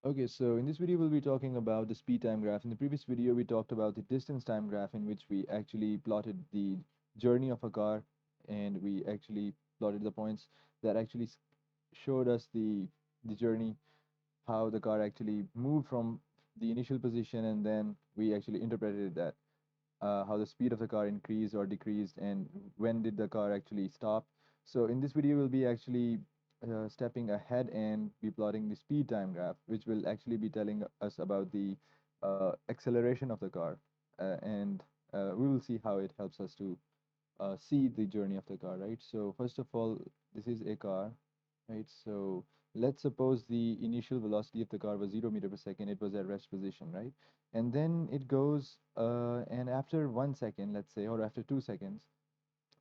Okay, so in this video we'll be talking about the speed time graph. In the previous video we talked about the distance time graph in which we actually plotted the journey of a car and we actually plotted the points that actually showed us the journey, how the car actually moved from the initial position, and then we actually interpreted that how the speed of the car increased or decreased, and when did the car actually stop. So in this video, we'll be actually stepping ahead and be plotting the speed time graph, which will actually be telling us about the acceleration of the car, and we will see how it helps us to see the journey of the car, right? So first of all, this is a car, right? So let's suppose the initial velocity of the car was 0 meter per second. It was at rest position, right? And then it goes, and after 1 second, let's say, or after 2 seconds,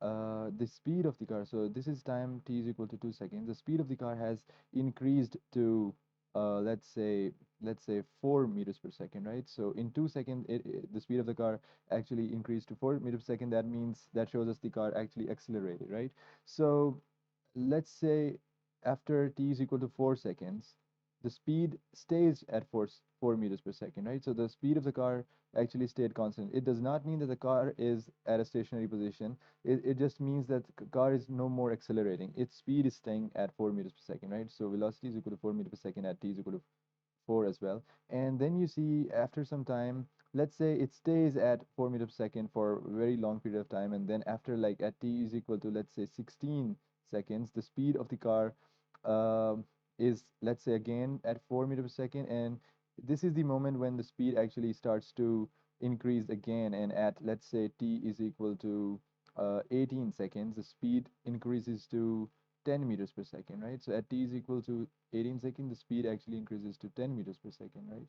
the speed of the car, so this is time t is equal to 2 seconds. The speed of the car has increased to, let's say, 4 meters per second, right? So in 2 seconds, the speed of the car actually increased to 4 meters per second. That means that shows us the car actually accelerated, right? So let's say after t is equal to 4 seconds, the speed stays at 4 meters per second, right? So the speed of the car actually stayed constant. It does not mean that the car is at a stationary position. It just means that the car is no more accelerating. Its speed is staying at 4 meters per second, right? So velocity is equal to 4 meters per second at t is equal to 4 as well. And then you see after some time, let's say it stays at 4 meters per second for a very long period of time, and then after, like, at t is equal to, let's say, 16 seconds, the speed of the car is, let's say, again at 4 meters per second, and this is the moment when the speed actually starts to increase again, and at, let's say, t is equal to 18 seconds, the speed increases to 10 meters per second, right? So at t is equal to 18 seconds, the speed actually increases to 10 meters per second, right?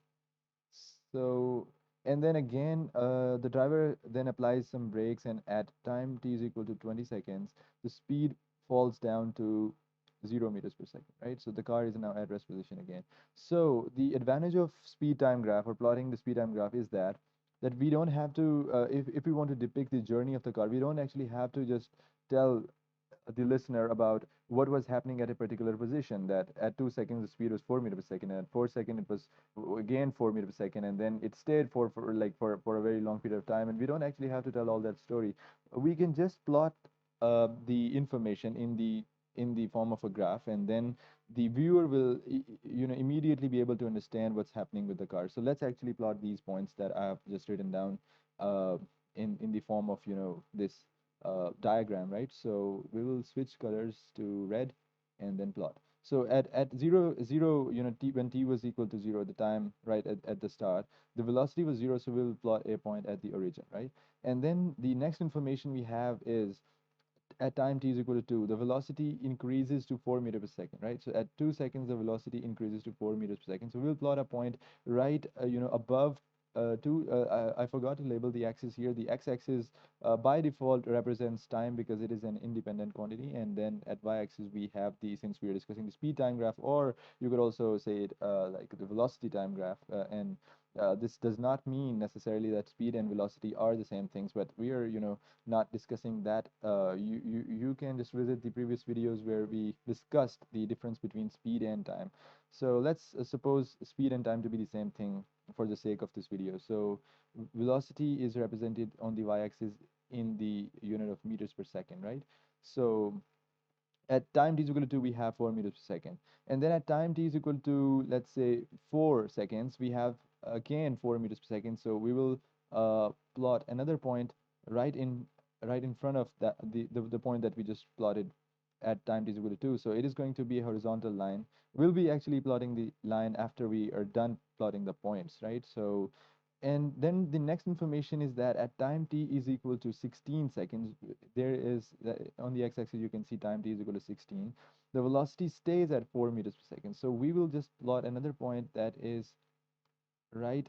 So, and then again, the driver then applies some brakes, and at time t is equal to 20 seconds, the speed falls down to 0 meters per second, right? So the car is now at rest position again. So the advantage of speed time graph or plotting the speed time graph is that we don't have to, if we want to depict the journey of the car, we don't actually have to just tell the listener about what was happening at a particular position, that at 2 seconds the speed was 4 meters per second, and at 4 seconds it was again 4 meters per second, and then it stayed for a very long period of time, and we don't actually have to tell all that story. We can just plot the information in the form of a graph, and then the viewer will immediately be able to understand what's happening with the car. So let's actually plot these points that I have just written down uh, in the form of this diagram, right? So we will switch colors to red and then plot. So at 0, t, when t was equal to 0, the time right at the start, the velocity was 0, so we'll plot a point at the origin, right? And then the next information we have is at time t is equal to 2, the velocity increases to 4 meters per second, right? So at 2 seconds, the velocity increases to 4 meters per second. So we'll plot a point right, above I forgot to label the axis here. The x-axis by default represents time because it is an independent quantity, and then at y-axis we have the, since we are discussing the speed time graph, or you could also say it like the velocity time graph, and this does not mean necessarily that speed and velocity are the same things, but we are, not discussing that. You can just visit the previous videos where we discussed the difference between speed and time. So let's suppose speed and time to be the same thing for the sake of this video. So velocity is represented on the y-axis in the unit of meters per second, right? So at time t is equal to 2, we have 4 meters per second. And then at time t is equal to, let's say, 4 seconds, we have again 4 meters per second. So we will plot another point right in right in front of that the point that we just plotted at time t is equal to 2. So it is going to be a horizontal line. We'll be actually plotting the line after we are done plotting the points, right? So, and then the next information is that at time t is equal to 16 seconds, there is on the x-axis you can see time t is equal to 16. The velocity stays at 4 meters per second. So we will just plot another point that is right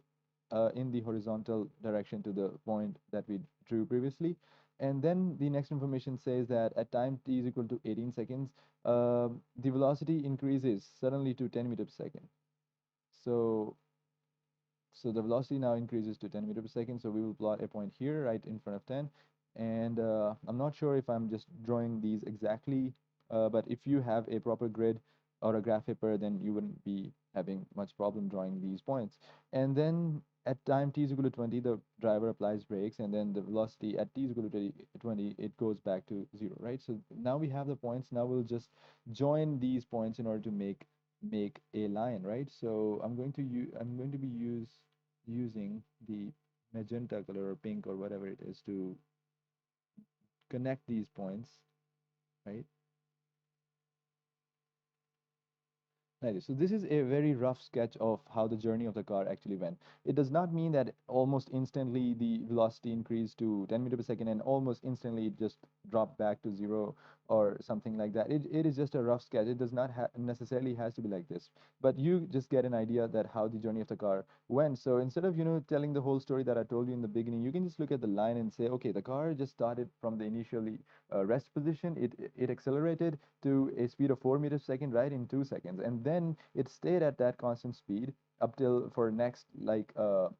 in the horizontal direction to the point that we drew previously. And then the next information says that at time t is equal to 18 seconds, the velocity increases suddenly to 10 meters per second. So so the velocity now increases to 10 meters per second. So we will plot a point here right in front of 10. And I'm not sure if I'm just drawing these exactly, but if you have a proper grid, or a graph paper, then you wouldn't be having much problem drawing these points. And then at time t is equal to 20, the driver applies brakes, and then the velocity at t is equal to 20, it goes back to 0, right? So now we have the points. Now we'll just join these points in order to make a line, right? So I'm going to be using the magenta color or pink or whatever it is to connect these points, right? Right. So this is a very rough sketch of how the journey of the car actually went. It does not mean that almost instantly the velocity increased to 10 meters per second and almost instantly it just dropped back to 0 or something like that. It is just a rough sketch. It does not necessarily has to be like this. But you just get an idea that how the journey of the car went. So instead of, telling the whole story that I told you in the beginning, you can just look at the line and say, okay, the car just started from the initially rest position. It accelerated to a speed of 4 meters per second, right, in 2 seconds, and then it stayed at that constant speed up till for next like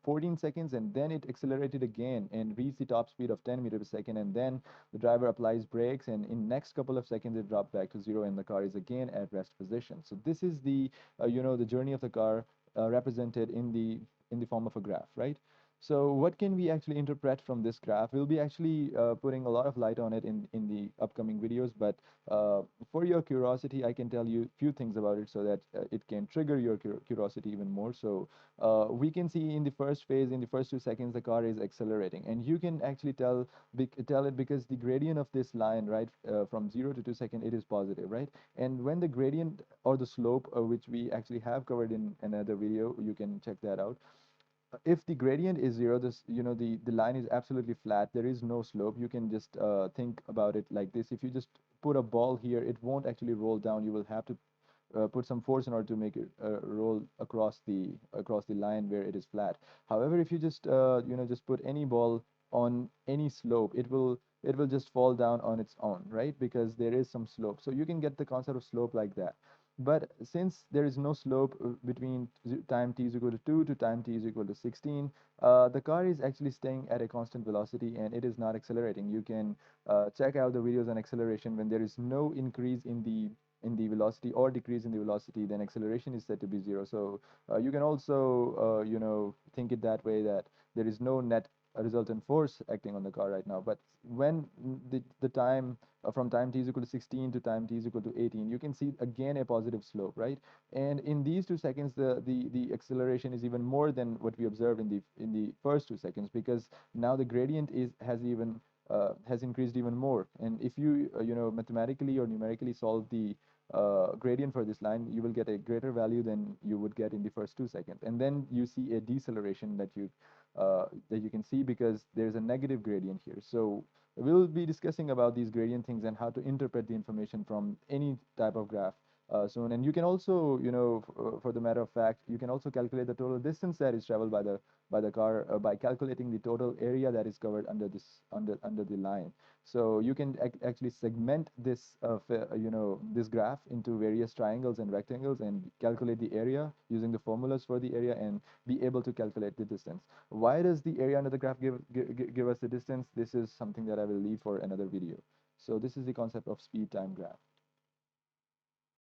14 seconds, and then it accelerated again and reached the top speed of 10 meters per second, and then the driver applies brakes, and in next couple of seconds it dropped back to 0 and the car is again at rest position. So this is the the journey of the car represented in the form of a graph, right? So what can we actually interpret from this graph? We'll be actually putting a lot of light on it in the upcoming videos, but uh, for your curiosity, I can tell you a few things about it so that it can trigger your curiosity even more. So we can see in the first phase, in the first 2 seconds, the car is accelerating, and you can actually tell it because the gradient of this line, right, from 0 to 2 seconds, it is positive, right? And when the gradient or the slope, which we actually have covered in another video, you can check that out. If the gradient is 0, this the line is absolutely flat, there is no slope. You can just think about it like this: if you just put a ball here, it won't actually roll down. You will have to put some force in order to make it roll across the line where it is flat. However, if you just just put any ball on any slope, it will just fall down on its own, right? Because there is some slope. So you can get the concept of slope like that. But since there is no slope between time t is equal to 2 to time t is equal to 16, the car is actually staying at a constant velocity and it is not accelerating. You can check out the videos on acceleration. When there is no increase in the velocity or decrease in the velocity, then acceleration is said to be 0. So you can also think it that way, that there is no net resultant force acting on the car right now. But when the time from time t is equal to 16 to time t is equal to 18, you can see again a positive slope, right? And in these 2 seconds, the acceleration is even more than what we observed in the first 2 seconds, because now the gradient has increased even more. And if you mathematically or numerically solve the gradient for this line, you will get a greater value than you would get in the first 2 seconds. And then you see a deceleration that you can see because there's a negative gradient here. So we'll be discussing about these gradient things and how to interpret the information from any type of graph soon. And you can also, for the matter of fact, you can also calculate the total distance that is traveled by the car by calculating the total area that is covered under the line. So you can actually segment this this graph into various triangles and rectangles and calculate the area using the formulas for the area and be able to calculate the distance. Why does the area under the graph give us the distance? This is something that I will leave for another video. So this is the concept of speed time graph.